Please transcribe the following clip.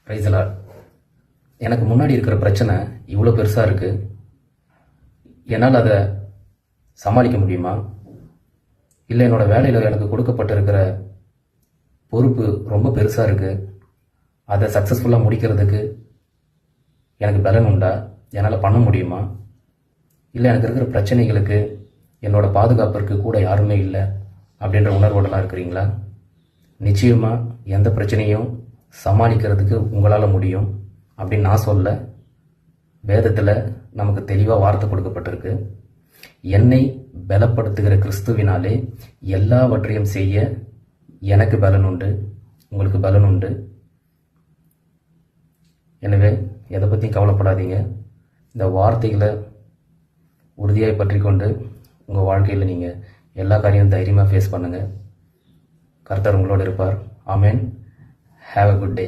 Praise the Lord. எனக்கு முன்னாடி இருக்கிற பிரச்சனை இவ்வளோ பெருசாக இருக்குது. என்னால் அதை சமாளிக்க முடியுமா? இல்லை என்னோடய வேலையில் எனக்கு கொடுக்கப்பட்டிருக்கிற பொறுப்பு ரொம்ப பெருசாக இருக்குது, அதை சக்ஸஸ்ஃபுல்லாக முடிக்கிறதுக்கு எனக்கு பலன் உண்டா? என்னால் பண்ண முடியுமா? இல்லை எனக்கு இருக்கிற பிரச்சனைகளுக்கு என்னோட பாதுகாப்பிற்கு கூட யாருமே இல்லை அப்படின்ற உணர்வோடலாம் இருக்கிறீங்களா? நிச்சயமாக எந்த பிரச்சனையும் சமாளிக்கிறதுக்கு உங்களால் முடியும் அப்படின்னு நான் சொல்ல. வேதத்தில் நமக்கு தெளிவாக வார்த்தை கொடுக்கப்பட்டிருக்கு. என்னை பலப்படுத்துகிற கிறிஸ்துவினாலே எல்லாவற்றையும் செய்ய எனக்கு பலன் உண்டு, உங்களுக்கு பலன் உண்டு. எனவே எதை பற்றியும் கவலைப்படாதீங்க. இந்த வார்த்தைகளை உறுதியாக பற்றி கொண்டு உங்கள் வாழ்க்கையில் நீங்கள் எல்லா காரியமும் தைரியமாக ஃபேஸ் பண்ணுங்கள். கர்த்தர் உங்களோடு இருப்பார். Amen. Have a good day.